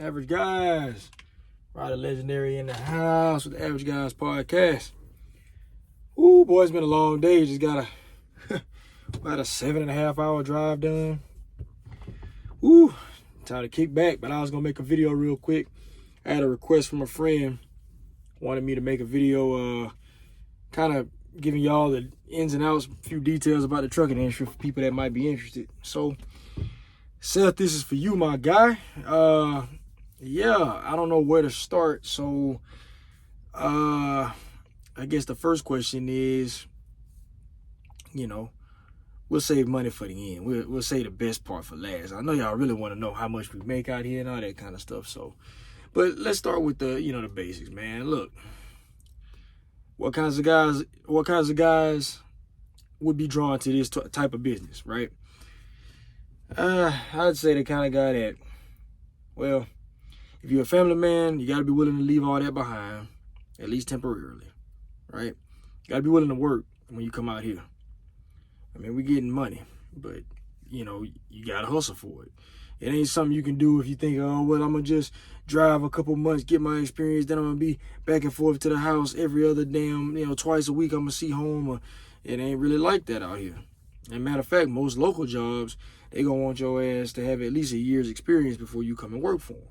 Average Guys. Ryder Legendary in the house with the Average Guys podcast. Ooh, boy, it's been a long day. Just got about a 7.5 hour drive done. Ooh, time to kick back, but I was going to make a video real quick. I had a request from a friend. Wanted me to make a video kind of giving y'all the ins and outs, a few details about the trucking industry for people that might be interested. So, Seth, this is for you, my guy. Yeah, I don't know where to start. So, I guess the first question is, we'll save money for the end. We'll save the best part for last. I know y'all really want to know how much we make out here and all that kind of stuff. So, but let's start with the basics, man. Look, what kinds of guys would be drawn to this type of business, right? I'd say the kind of guy that, well, if you're a family man, you got to be willing to leave all that behind, at least temporarily, right? You got to be willing to work when you come out here. I mean, we're getting money, but, you got to hustle for it. It ain't something you can do if you think, oh, well, I'm going to just drive a couple months, get my experience, then I'm going to be back and forth to the house every other damn, twice a week I'm going to see home. It ain't really like that out here. And matter of fact, most local jobs, they going to want your ass to have at least a year's experience before you come and work for them.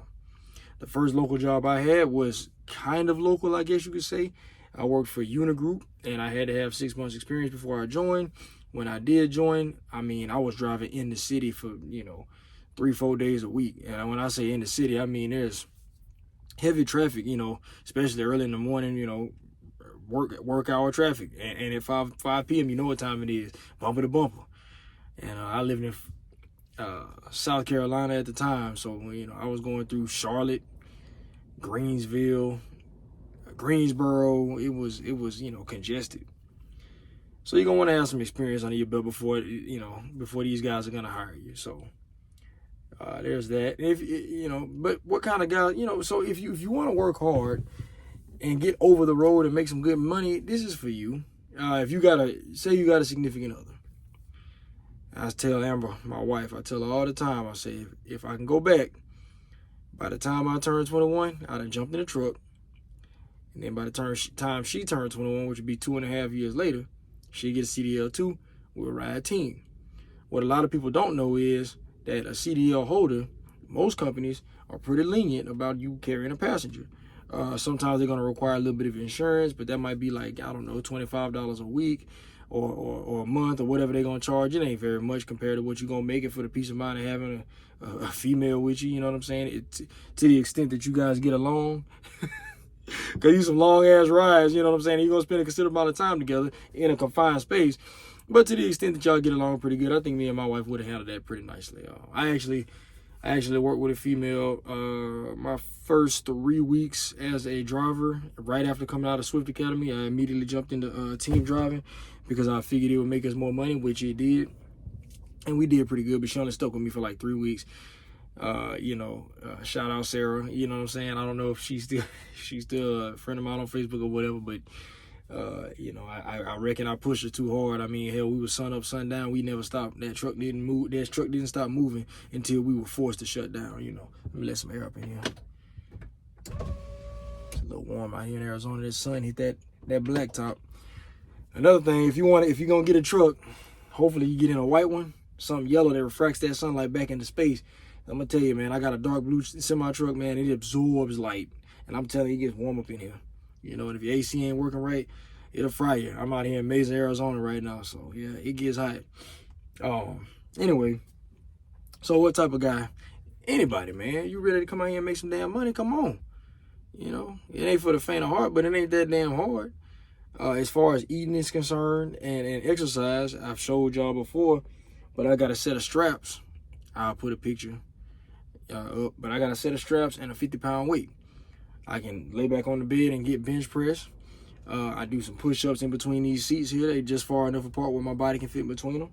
The first local job I had was kind of local, I guess you could say. I worked for Unigroup, and I had to have 6 months experience before I joined. When I did join, I was driving in the city for, 3-4 days a week. And when I say in the city, I mean there's heavy traffic, especially early in the morning, work hour traffic. And at 5 p.m., you know what time it is, bumper to bumper. And I lived in South Carolina at the time, so I was going through Charlotte, Greensville, Greensboro. It was congested. So you're gonna want to have some experience under your belt before these guys are gonna hire you. So there's that. But what kind of guy, so if you want to work hard and get over the road and make some good money, this is for you. If you got a significant other. I tell Amber, my wife, I tell her all the time, I say, if I can go back, by the time I turn 21, I'd have jumped in the truck. And then by the time she turned 21, which would be 2.5 years later, she'd get a CDL too, we'll ride team. What a lot of people don't know is that a CDL holder, most companies are pretty lenient about you carrying a passenger. Sometimes they're going to require a little bit of insurance, but that might be like, I don't know, $25 a week. Or a month or whatever they're going to charge. It ain't very much compared to what you're going to make it for the peace of mind of having a female with you, you know what I'm saying? To the extent that you guys get along. Because you some long-ass rides, you know what I'm saying? You're going to spend a considerable amount of time together in a confined space. But to the extent that y'all get along pretty good, I think me and my wife would have handled that pretty nicely. I actually worked with a female my first 3 weeks as a driver. Right after coming out of Swift Academy, I immediately jumped into team driving because I figured it would make us more money, which it did. And we did pretty good, but she only stuck with me for like 3 weeks. Shout out Sarah, you know what I'm saying? I don't know if she's still a friend of mine on Facebook or whatever, but I reckon I pushed her too hard. I mean, hell, we were sun up, sun down. We never stopped. That truck didn't stop moving until we were forced to shut down, Let me let some air up in here. It's a little warm out here in Arizona. The sun hit that blacktop. Another thing, if you're gonna get a truck, hopefully you get in a white one, something yellow that refracts that sunlight back into space. I'm gonna tell you, man, I got a dark blue semi truck, man. It absorbs light, and I'm telling you, it gets warm up in here. And if your AC ain't working right, it'll fry you. I'm out here in Mesa, Arizona right now, so yeah, it gets hot. Anyway, so what type of guy? Anybody, man. You ready to come out here and make some damn money? Come on. It ain't for the faint of heart, but it ain't that damn hard. As far as eating is concerned and exercise, I've showed y'all before, but I got a set of straps. I'll put a picture up, but I got a set of straps and a 50-pound weight. I can lay back on the bed and get bench press. I do some push-ups in between these seats here. They just far enough apart where my body can fit between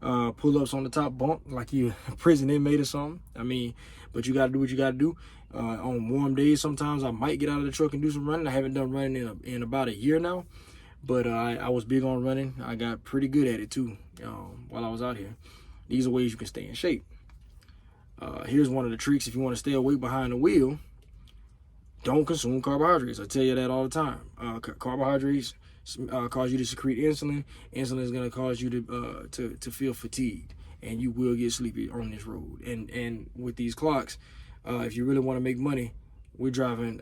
them. Pull-ups on the top bunk like you a prison inmate or something. But you got to do what you got to do. On warm days, sometimes I might get out of the truck and do some running. I haven't done running in about a year now, but I was big on running. I got pretty good at it too while I was out here. These are ways you can stay in shape. Here's one of the tricks if you want to stay awake behind the wheel. Don't consume carbohydrates. I tell you that all the time. Carbohydrates cause you to secrete insulin. Insulin is going to cause you to feel fatigued, and you will get sleepy on this road. And with these clocks, if you really want to make money, we're driving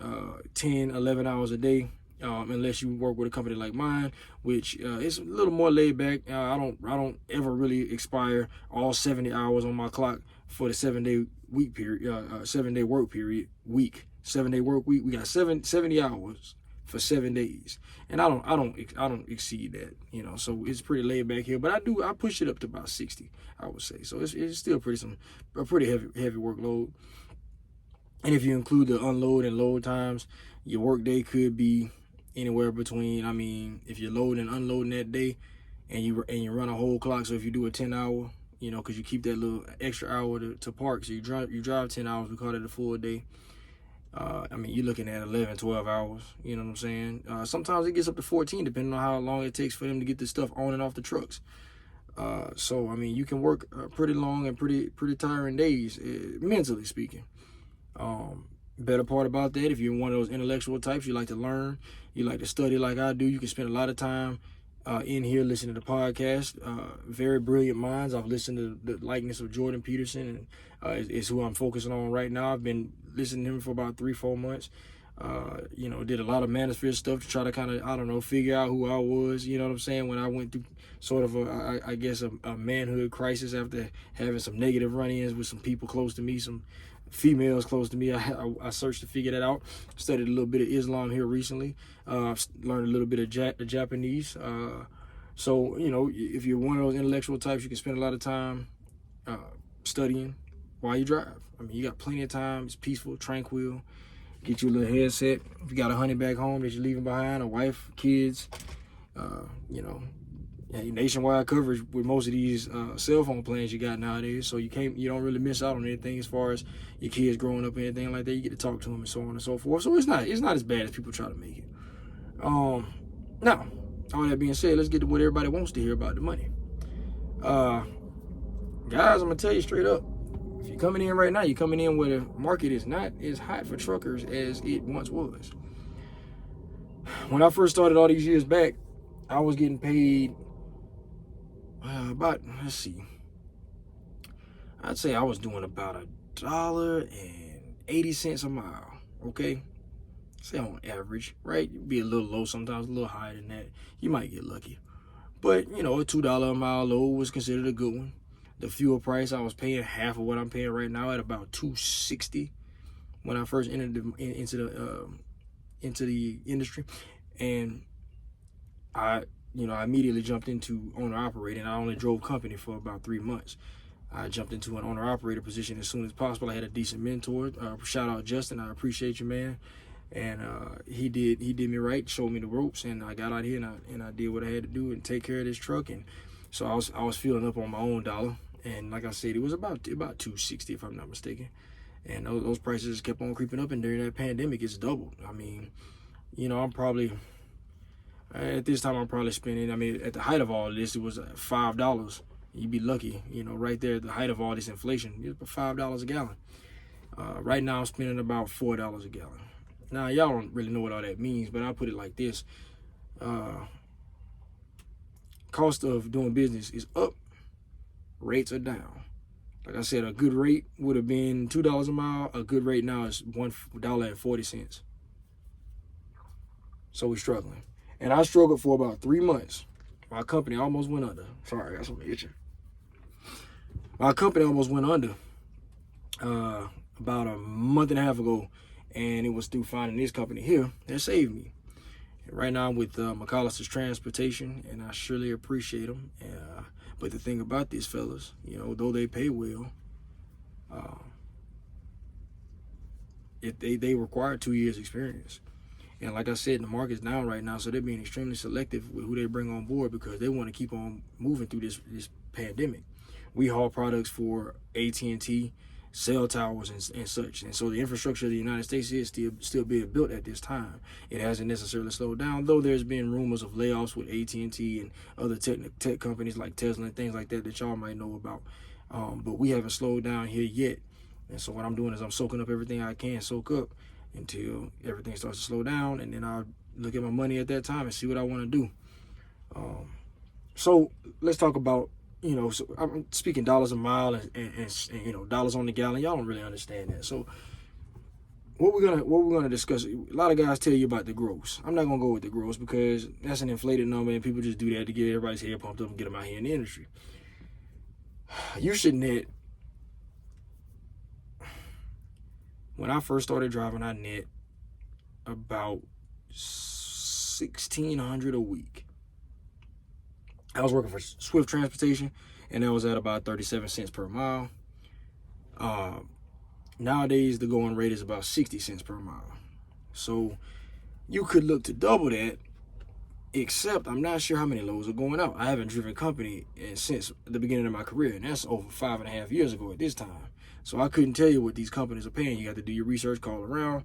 10, 11 hours a day. Unless you work with a company like mine, which is a little more laid back. I don't ever really expire all 70 hours on my clock for the 7-day week period, 7-day work period week. 7-day work week. We got 70 hours for 7 days, and I don't exceed that, you know. So it's pretty laid back here, but I push it up to about 60, I would say. So it's still a pretty heavy workload. And if you include the unload and load times, your work day could be anywhere between, I mean, if you're loading and unloading that day, and you run a whole clock. So if you do a 10-hour, you know, because you keep that little extra hour to park, so you drive 10 hours. We call it a full day. I mean, you're looking at 11, 12 hours. You know what I'm saying? Sometimes it gets up to 14, depending on how long it takes for them to get this stuff on and off the trucks. So I mean, you can work pretty long and pretty tiring days, mentally speaking. Better part about that, if you're one of those intellectual types, you like to learn, you like to study like I do, you can spend a lot of time in here listening to the podcast. Very brilliant minds. I've listened to the likeness of Jordan Peterson, and is who I'm focusing on right now. I've been listening to him for about 3-4 months. You know, did a lot of Manosphere stuff to try to kind of, I don't know, figure out who I was, you know what I'm saying, when I went through sort of I guess a manhood crisis after having some negative run-ins with some people close to me, some females close to me. I searched to figure that out. Studied a little bit of Islam here recently. I've learned a little bit of Japanese. So, you know, if you're one of those intellectual types, you can spend a lot of time studying while you drive. I mean, you got plenty of time. It's peaceful, tranquil. Get you a little headset. If you got a honey back home that you're leaving behind, a wife, kids, you know, nationwide coverage with most of these cell phone plans you got nowadays. So you don't really miss out on anything as far as your kids growing up or anything like that. You get to talk to them and so on and so forth. So it's not as bad as people try to make it. Now, all that being said, let's get to what everybody wants to hear about, the money. Guys, I'm gonna tell you straight up. If you're coming in right now, you're coming in where the market is not as hot for truckers as it once was. When I first started all these years back, I was getting paid about, let's see, I'd say I was doing about $1.80 a mile, okay? Say on average, right? It'd be a little low sometimes, a little higher than that. You might get lucky. But, you know, a $2 a mile load was considered a good one. The fuel price, I was paying half of what I'm paying right now at about $2.60 when I first entered into the industry. And I immediately jumped into owner-operator. I only drove company for about 3 months. I jumped into an owner-operator position as soon as possible. I had a decent mentor. Shout out Justin. I appreciate you, man. And he did me right, showed me the ropes, and I got out here and I did what I had to do and take care of this truck. And so I was filling up on my own dollar. And like I said, it was about $2.60 if I'm not mistaken. And those prices kept on creeping up. And during that pandemic, it's doubled. I mean, you know, I'm probably, at this time, I'm probably spending, I mean, at the height of all this, it was $5. You'd be lucky, you know, right there at the height of all this inflation. It was $5 a gallon. Right now, I'm spending about $4 a gallon. Now, y'all don't really know what all that means, but I'll put it like this. Cost of doing business is up. Rates are down. Like I said, a good rate would have been $2 a mile. A good rate now is $1.40. So we're struggling. And I struggled for about 3 months. My company almost went under. Sorry, I got something itching. My company almost went under about a month and a half ago. And it was through finding this company here that saved me. And right now I'm with McCollister's Transportation, and I surely appreciate them. But the thing about these fellas, you know, though they pay well, they require 2 years experience. And like I said, the market's down right now, so they're being extremely selective with who they bring on board because they want to keep on moving through this pandemic. We haul products for AT&T, cell towers, and such. And so the infrastructure of the United States is still being built at this time. It hasn't necessarily slowed down, though there's been rumors of layoffs with AT&T and other tech companies like Tesla and things like that y'all might know about. But we haven't slowed down here yet. And so what I'm doing is I'm soaking up everything I can soak up until everything starts to slow down, and then I'll look at my money at that time and see what I want to do. So let's talk about, so I'm speaking dollars a mile and dollars on the gallon. Y'all don't really understand that. So what we're gonna discuss. A lot of guys tell you about the gross. I'm not gonna go with the gross because that's an inflated number, and people just do that to get everybody's head pumped up and get them out here in the industry. You should net. When I first started driving, I net about $1,600 a week. I was working for Swift Transportation, and that was at about 37 cents per mile. Nowadays, the going rate is about 60 cents per mile. So you could look to double that, except I'm not sure how many loads are going out. I haven't driven company since the beginning of my career, and that's over 5.5 years ago at this time. So I couldn't tell you what these companies are paying. You got to do your research, call around.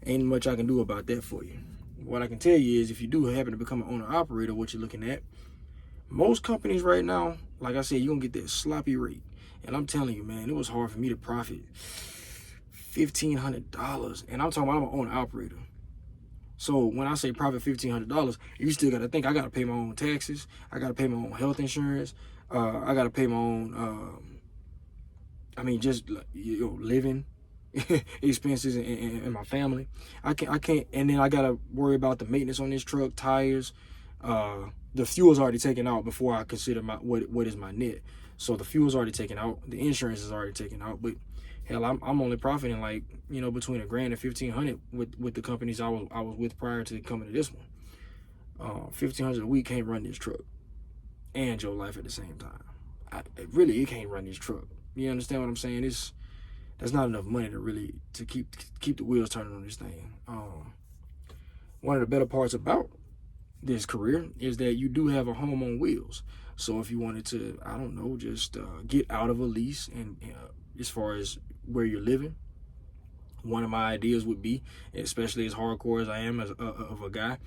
Ain't much I can do about that for you. What I can tell you is if you do happen to become an owner-operator, what you're looking at, most companies right now, like I said, you're going to get that sloppy rate. And I'm telling you, man, it was hard for me to profit $1,500. And I'm talking about I'm an owner-operator. So when I say profit $1,500, you still got to think I got to pay my own taxes. I got to pay my own health insurance. I got to pay my own, just living expenses and my family. I can't, and then I got to worry about the maintenance on this truck, tires. The fuel's already taken out before I consider what is my net. So the fuel's already taken out. The insurance is already taken out. But hell, I'm only profiting like, between $1,000 and $1,500 with the companies I was with prior to coming to this one. $1,500 a week can't run this truck and your life at the same time. It can't run this truck. You understand what I'm saying? That's not enough money to keep the wheels turning on this thing. One of the better parts about this career is that you do have a home on wheels. So if you wanted to, I don't know, just get out of a lease and as far as where you're living, one of my ideas would be, especially as hardcore as I am of a guy,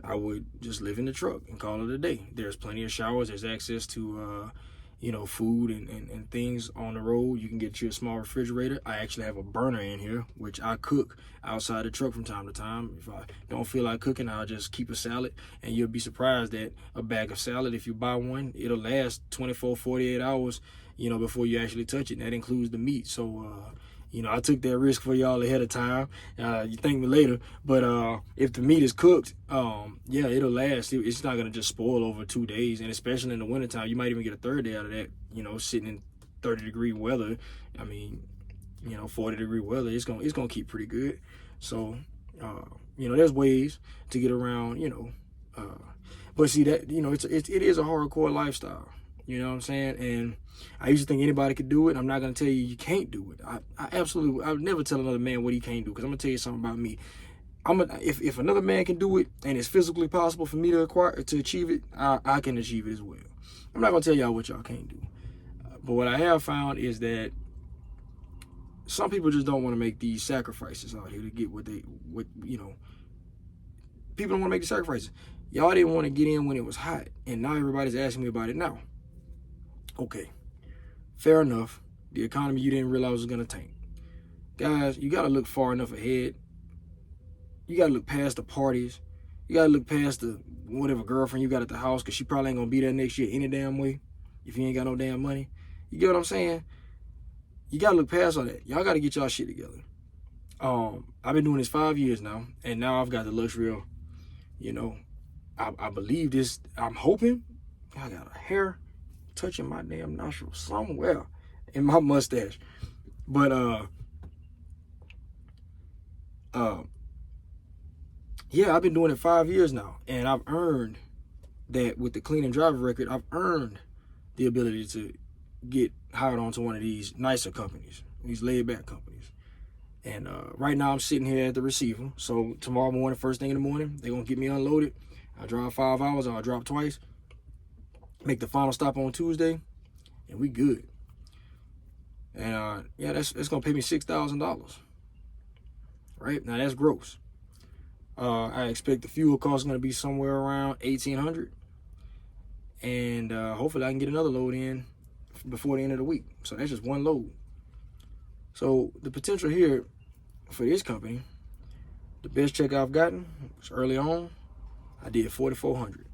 I would just live in the truck and call it a day. There's plenty of showers. There's access to food and things on the road. You can get you a small refrigerator. I actually have a burner in here, which I cook outside the truck from time to time. If I don't feel like cooking, I'll just keep a salad, and you'll be surprised that a bag of salad, if you buy one, it'll last 24, 48 hours, before you actually touch it. And that includes the meat. So, I took that risk for y'all ahead of time. You thank me later. But if the meat is cooked, it'll last. It's not going to just spoil over 2 days. And especially in the wintertime, you might even get a third day out of that, sitting in 30-degree weather. 40-degree weather, it's gonna keep pretty good. So, there's ways to get around, but see that, it is a hardcore lifestyle. You know what I'm saying? And I used to think anybody could do it. I'm not going to tell you can't do it. I would never tell another man what he can't do, because I'm going to tell you something about me. If another man can do it and it's physically possible for me to achieve it, I can achieve it as well. I'm not going to tell y'all what y'all can't do. But what I have found is that some people just don't want to make these sacrifices out here to get people don't want to make the sacrifices. Y'all didn't want to get in when it was hot, and now everybody's asking me about it now. Okay, fair enough. The economy you didn't realize was going to tank. Guys, you got to look far enough ahead. You got to look past the parties. You got to look past the whatever girlfriend you got at the house, because she probably ain't going to be there next year any damn way if you ain't got no damn money. You get what I'm saying? You got to look past all that. Y'all got to get y'all shit together. I've been doing this 5 years now, and now I've got the luxury of, I believe this, I'm hoping, I got a hair touching my damn nostril somewhere in my mustache. But I've been doing it 5 years now, and I've earned that with the clean and driver record. I've earned the ability to get hired onto one of these nicer companies, these laid back companies. And right now I'm sitting here at the receiver. So tomorrow morning, first thing in the morning, they're gonna get me unloaded. I'll drive 5 hours, I'll drop twice, make the final stop on Tuesday, and we good. And that's gonna pay me $6,000. Right now, that's gross. I expect the fuel cost is gonna be somewhere around $1,800, and hopefully I can get another load in before the end of the week. So that's just one load. So the potential here for this company, the best check I've gotten was early on. I did 4,400.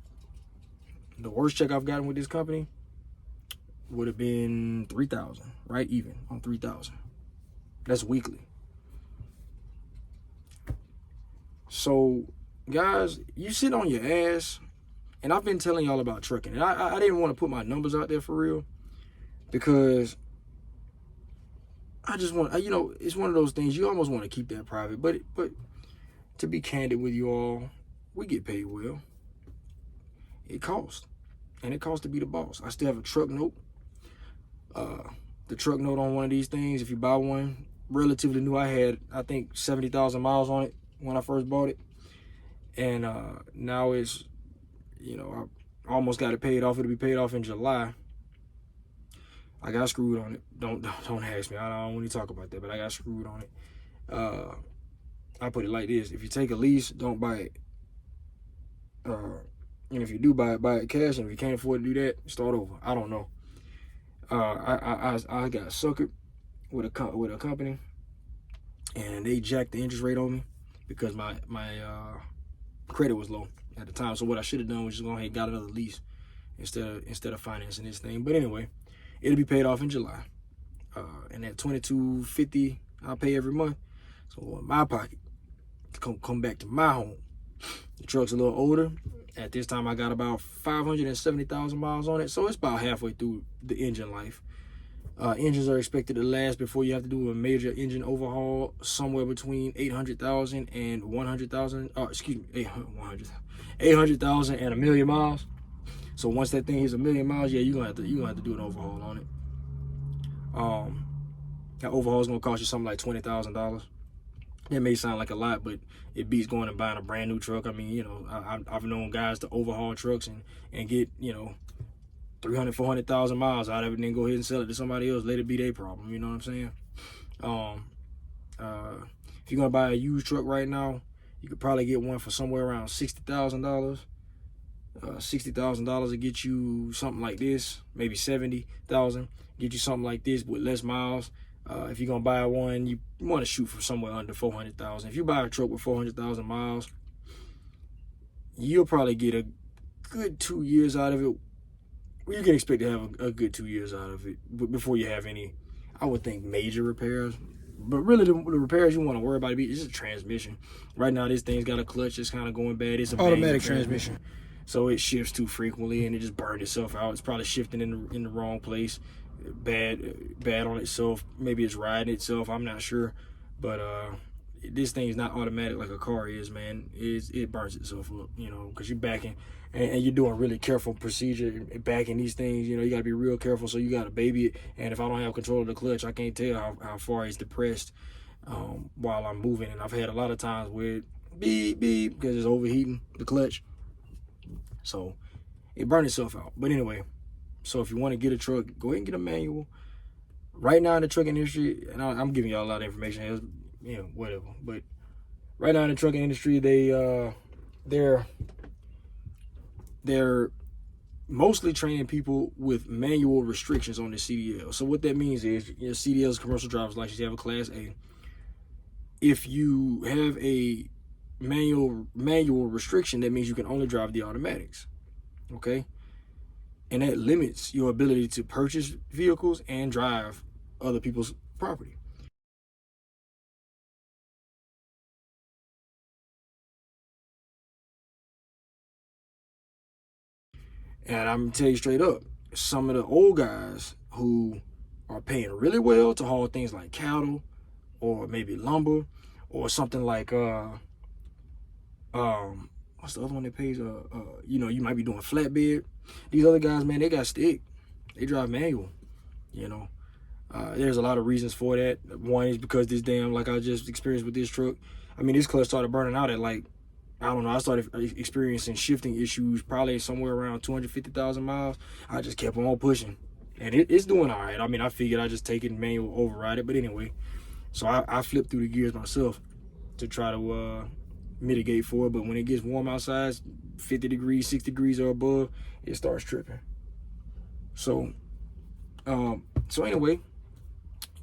The worst check I've gotten with this company would have been 3,000, right even on 3,000. That's weekly. So, guys, you sit on your ass, and I've been telling y'all about trucking, and I didn't want to put my numbers out there for real because I just want, you know, it's one of those things you almost want to keep that private. But to be candid with you all, we get paid well. It costs, and it costs to be the boss. I still have a truck note. The truck note on one of these things, if you buy one, relatively new. I had, I think, 70,000 miles on it when I first bought it. And now it's, you know, I almost got it paid off. It'll be paid off in July. I got screwed on it. Don't ask me. I don't want to talk about that, but I got screwed on it. I put it like this. If you take a lease, don't buy it. And if you do buy it cash. And if you can't afford to do that, start over. I don't know. I got suckered with a company, and they jacked the interest rate on me because my credit was low at the time. So what I should have done was just go ahead and got another lease instead of financing this thing. But anyway, it'll be paid off in July, and that $2,250 I pay every month. So in my pocket, to come back to my home. The truck's a little older. At this time, I got about 570,000 miles on it, so it's about halfway through the engine life. Engines are expected to last before you have to do a major engine overhaul somewhere between 800,000 and 100,000. Excuse me, 800,000 and 1,000,000 miles. So once that thing hits 1,000,000 miles, yeah, you're gonna have to do an overhaul on it. That overhaul is gonna cost you something like $20,000. It may sound like a lot, but it beats going and buying a brand new truck. I mean, you know, I've known guys to overhaul trucks and get, you know, 300, 400,000 miles out of it and then go ahead and sell it to somebody else. Let it be their problem. You know what I'm saying? If you're going to buy a used truck right now, you could probably get one for somewhere around $60,000. $60,000 to get you something like this, maybe 70,000. Get you something like this with less miles. If you're gonna buy one, you want to shoot for somewhere under 400,000. If you buy a truck with 400,000 miles, you'll probably get a good 2 years out of it. You can expect to have a good 2 years out of it before you have any, I would think, major repairs. But really, the repairs you want to worry about is just a transmission. Right now, this thing's got a clutch that's kind of going bad. It's an automatic transmission, so it shifts too frequently and it just burned itself out. It's probably shifting in the wrong place. Bad on itself. Maybe it's riding itself. I'm not sure, but this thing's not automatic like a car is, man. It burns itself up, you know, because you're backing and you're doing really careful procedure backing these things. You know, you got to be real careful. So you got to baby it. And if I don't have control of the clutch, I can't tell how far it's depressed while I'm moving. And I've had a lot of times where it beep beep because it's overheating the clutch, so it burned itself out. But anyway. So if you want to get a truck, go ahead and get a manual. Right now in the trucking industry, and I'm giving y'all a lot of information, you know, whatever. But right now in the trucking industry, they're mostly training people with manual restrictions on the CDL. So what that means is, your CDL is commercial driver's license. You have a Class A. If you have a manual restriction, that means you can only drive the automatics. Okay. And that limits your ability to purchase vehicles and drive other people's property. And I'm gonna tell you straight up, some of the old guys who are paying really well to haul things like cattle or maybe lumber or something like what's the other one that pays you know, you might be doing flatbed. These other guys, man, they got stick. They drive manual, you know. There's a lot of reasons for that. One is because this damn, like I just experienced with this truck. I mean, this clutch started burning out at like, I don't know, I started experiencing shifting issues probably somewhere around 250,000 miles. I just kept on pushing. And it's doing all right. I mean, I figured I'd just take it and manual override it. But anyway, so I flipped through the gears myself to try to mitigate for it. But when it gets warm outside, 50 degrees, 60 degrees or above, it starts tripping. So anyway,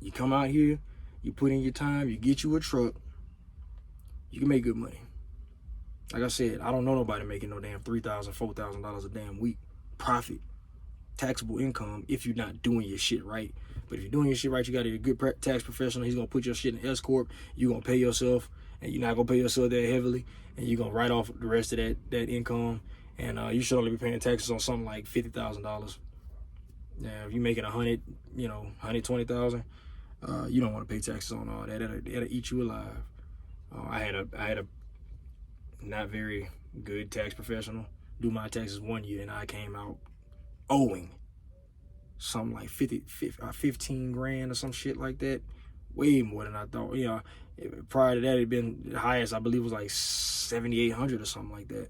you come out here, you put in your time, you get you a truck, you can make good money. Like I said, I don't know nobody making no damn $3,000, $4,000 a damn week profit, taxable income if you're not doing your shit right. But if you're doing your shit right, you got a good tax professional. He's gonna put your shit in S corp. You're gonna pay yourself, and you're not gonna pay yourself that heavily, and you're gonna write off the rest of that income. And you should only be paying taxes on something like $50,000. Now, if you're making $120,000, you don't want to pay taxes on all that. That'll eat you alive. I had a not very good tax professional do my taxes 1 year, and I came out owing something like 15 grand or some shit like that. Way more than I thought. You know, prior to that, it'd been the highest, I believe, was like 7,800 or something like that,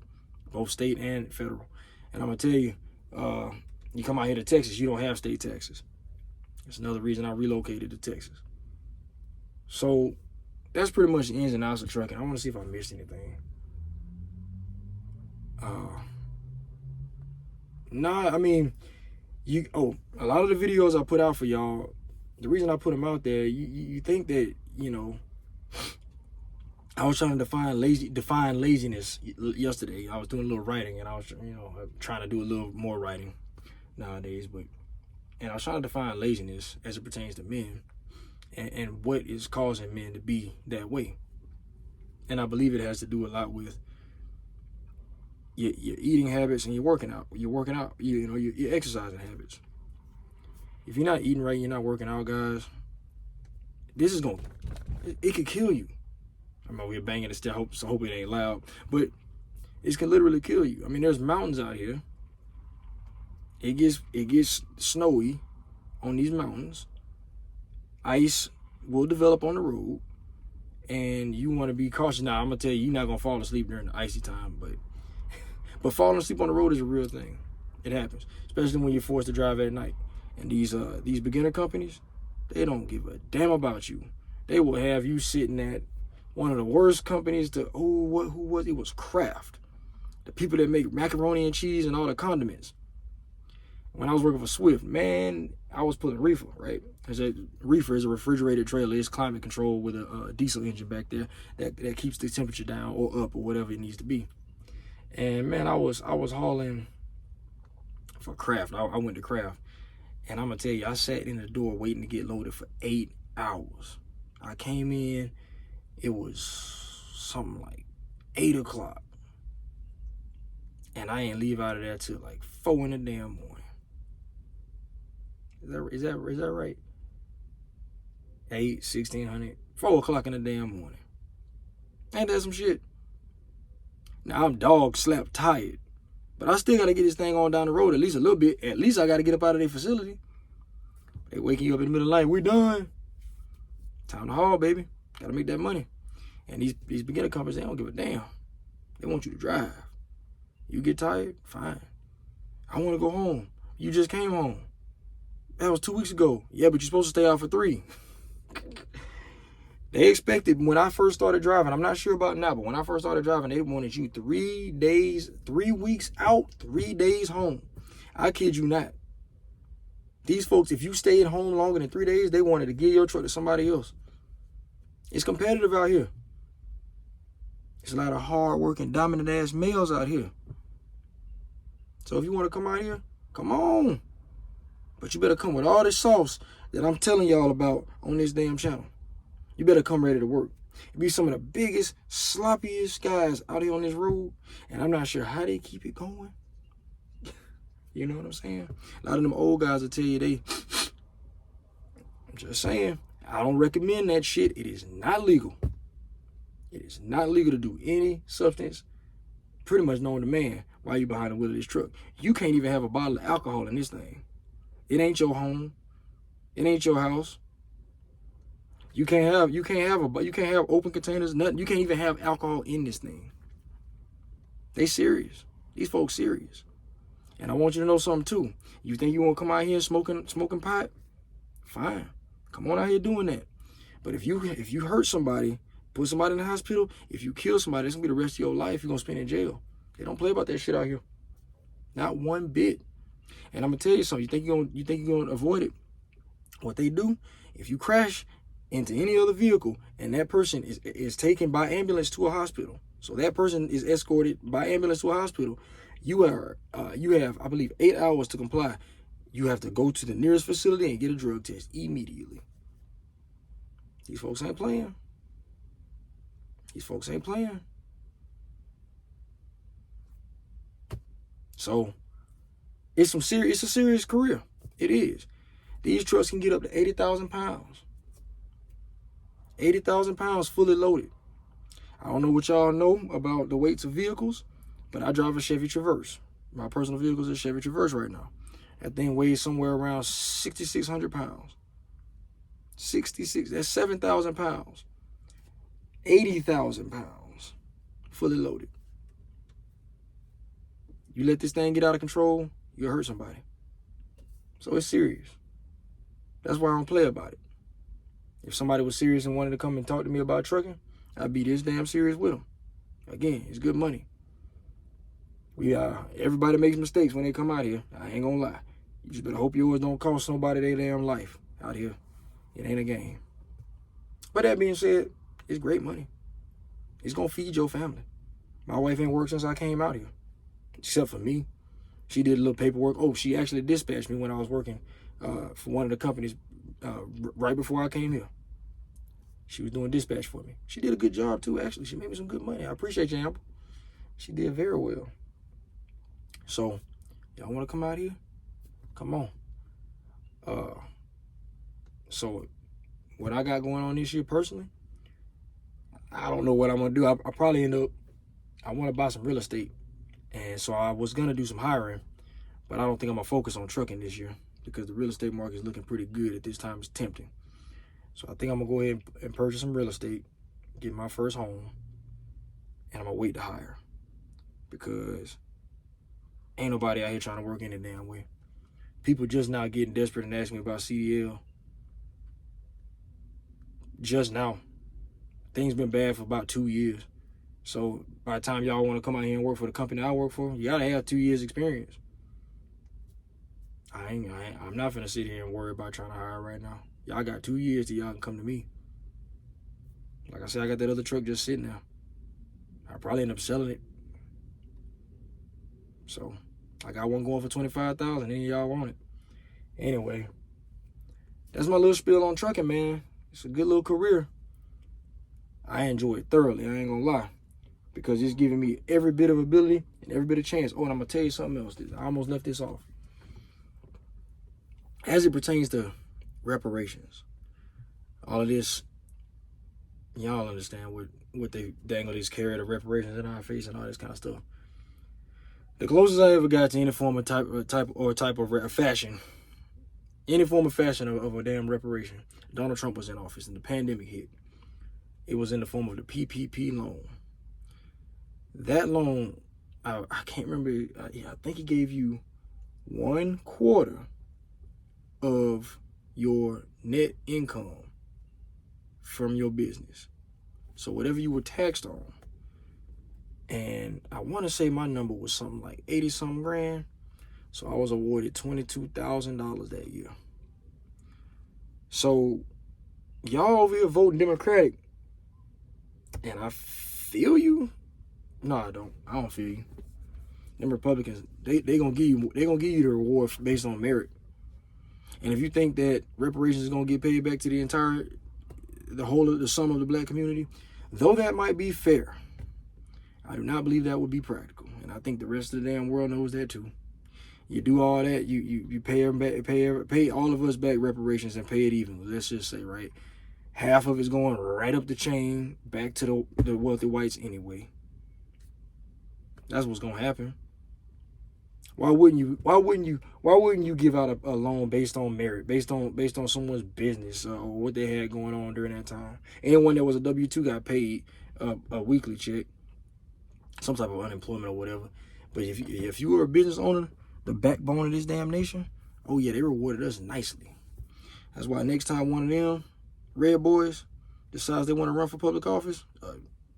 both state and federal. And I'm gonna tell you, you come out here to Texas, you don't have state taxes. That's another reason I relocated to Texas. So that's pretty much the ins and outs of trucking. I want to see if I missed anything. Nah, I mean, a lot of the videos I put out for y'all, the reason I put them out there, you think that, you know, I was trying to define laziness yesterday. I was doing a little writing, and I was, you know, trying to do a little more writing nowadays, and I was trying to define laziness as it pertains to men, and what is causing men to be that way. And I believe it has to do a lot with your eating habits and your working out. Your exercising habits. If you're not eating right, you're not working out, guys, it could kill you. I'm over here banging the stair, so hope it ain't loud, but it can literally kill you. I mean, there's mountains out here. It gets snowy on these mountains. Ice will develop on the road, and you want to be cautious. Now, I'm gonna tell you, you're not gonna fall asleep during the icy time, but falling asleep on the road is a real thing. It happens, especially when you're forced to drive at night. And these beginner companies, they don't give a damn about you. They will have you sitting at one of the worst companies who was it? It was Kraft. The people that make macaroni and cheese and all the condiments. When I was working for Swift, man, I was pulling reefer, right? Reefer is a refrigerated trailer. It's climate controlled with a diesel engine back there that keeps the temperature down or up or whatever it needs to be. And man, I was hauling for Kraft. I went to Kraft, and I'm gonna tell you, I sat in the door waiting to get loaded for 8 hours. I came in, it was something like 8 o'clock, and I ain't leave out of there till like 4 in the damn morning. Is that right? 8, 1600, 4 o'clock in the damn morning. Ain't that some shit? Now I'm dog slap tired, but I still gotta get this thing on down the road at least a little bit. At least I gotta get up out of their facility. They waking you up in the middle of the night. We done. Time to haul, baby. Gotta make that money. And these beginner companies, they don't give a damn. They want you to drive. You get tired? Fine. I want to go home. You just came home. That was 2 weeks ago. Yeah, but you're supposed to stay out for 3. They expected, when I first started driving, I'm not sure about now, but when I first started driving, they wanted you 3 days, 3 weeks out, 3 days home. I kid you not. These folks, if you stayed home longer than 3 days, they wanted to give your truck to somebody else. It's competitive out here. There's a lot of hard-working, dominant-ass males out here. So if you want to come out here, come on. But you better come with all this sauce that I'm telling y'all about on this damn channel. You better come ready to work. You be some of the biggest, sloppiest guys out here on this road, and I'm not sure how they keep it going. You know what I'm saying? A lot of them old guys will tell you I'm just saying, I don't recommend that shit. It is not legal. It is not legal to do any substance pretty much known to man while you're behind the wheel of this truck. You can't even have a bottle of alcohol in this thing. It ain't your home. It ain't your house. You can't have open containers, nothing. You can't even have alcohol in this thing. They serious. These folks serious. And I want you to know something too. You think you want to come out here smoking pot? Fine. Come on out here doing that. But if you hurt somebody, put somebody in the hospital, if you kill somebody, it's gonna be the rest of your life you're gonna spend in jail. They don't play about that shit out here. Not one bit. And I'm gonna tell you something. You think you're gonna avoid it? What they do, if you crash into any other vehicle and that person is taken by ambulance to a hospital, so that person is escorted by ambulance to a hospital, you have, I believe, 8 hours to comply. You have to go to the nearest facility and get a drug test immediately. These folks ain't playing. These folks ain't playing. So it's a serious career. It is. These trucks can get up to 80,000 pounds. 80,000 pounds fully loaded. I don't know what y'all know about the weights of vehicles, but I drive a Chevy Traverse. My personal vehicle is a Chevy Traverse right now. That thing weighs somewhere around 6,600 pounds. 66, that's 7,000 pounds. 80,000 pounds fully loaded. You let this thing get out of control, you'll hurt somebody. So it's serious. That's why I don't play about it. If somebody was serious and wanted to come and talk to me about trucking, I'd be this damn serious with them. Again, it's good money. Everybody makes mistakes when they come out here. I ain't gonna lie. You just better hope yours don't cost somebody their damn life out here. It ain't a game. But that being said, it's great money. It's gonna feed your family. My wife ain't worked since I came out here, except for me. She did a little paperwork. Oh, she actually dispatched me when I was working for one of the companies right before I came here. She was doing dispatch for me. She did a good job too, actually. She made me some good money. I appreciate you, Amber. She did very well. So, y'all want to come out here? Come on. So, what I got going on this year personally, I don't know what I'm going to do. I probably end up, I want to buy some real estate. And so I was going to do some hiring, but I don't think I'm going to focus on trucking this year because the real estate market is looking pretty good at this time. It's tempting. So I think I'm going to go ahead and purchase some real estate, get my first home, and I'm going to wait to hire because ain't nobody out here trying to work any damn way. People just now getting desperate and asking me about CDL. Just now. Things been bad for about 2 years. So by the time y'all want to come out here and work for the company I work for, you got to have 2 years experience. I'm not finna sit here and worry about trying to hire right now. Y'all got 2 years till y'all can come to me. Like I said, I got that other truck just sitting there. I'll probably end up selling it. So I got one going for $25,000. Any of y'all want it? Anyway, that's my little spiel on trucking, man. It's a good little career. I enjoy it thoroughly. I ain't gonna lie, because it's giving me every bit of ability and every bit of chance. Oh, and I'm gonna tell you something else. I almost left this off. As it pertains to reparations, all of this, y'all understand what they dangle these carrot of reparations in our face and all this kind of stuff. The closest I ever got to any form of type of fashion, any form of fashion of a damn reparation, Donald Trump was in office and the pandemic hit. It was in the form of the PPP loan. That loan, I can't remember. I think he gave you 1/4 of your net income from your business. So whatever you were taxed on. And I want to say my number was something like 80-something grand. So I was awarded $22,000 that year. So y'all over here voting Democratic. And I feel you. No, I don't. I don't feel you. Them Republicans, they gonna give you the reward based on merit. And if you think that reparations is gonna get paid back to the whole of the sum of the black community, though that might be fair, I do not believe that would be practical. And I think the rest of the damn world knows that too. You do all that, you pay them back, pay all of us back reparations and pay it even. Let's just say, right? Half of it's going right up the chain back to the wealthy whites anyway. That's what's gonna happen. Why wouldn't you give out a loan based on merit, based on someone's business or what they had going on during that time? Anyone that was a W-2 got paid a weekly check, some type of unemployment or whatever. But if you were a business owner, the backbone of this damn nation, oh yeah, they rewarded us nicely. That's why next time one of them red boys decides they want to run for public office,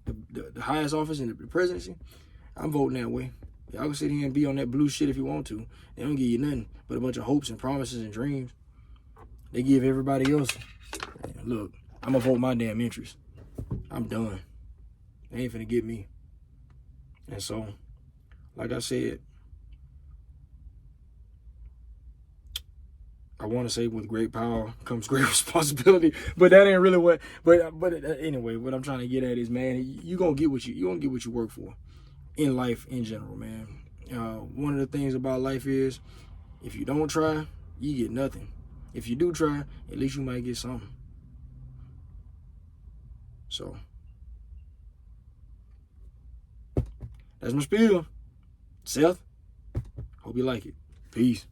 the highest office in the presidency, I'm voting that way. Y'all can sit here and be on that blue shit if you want to. They don't give you nothing but a bunch of hopes and promises and dreams. They give everybody else. Man, look, I'm gonna vote my damn interest. I'm done. They ain't finna get me. And so, like I said, I want to say with great power comes great responsibility, but that ain't really what. But anyway, what I'm trying to get at is, man, you gonna get what you work for in life in general, man. One of the things about life is, if you don't try, you get nothing. If you do try, at least you might get something. So that's my spiel. Seth, hope you like it. Peace.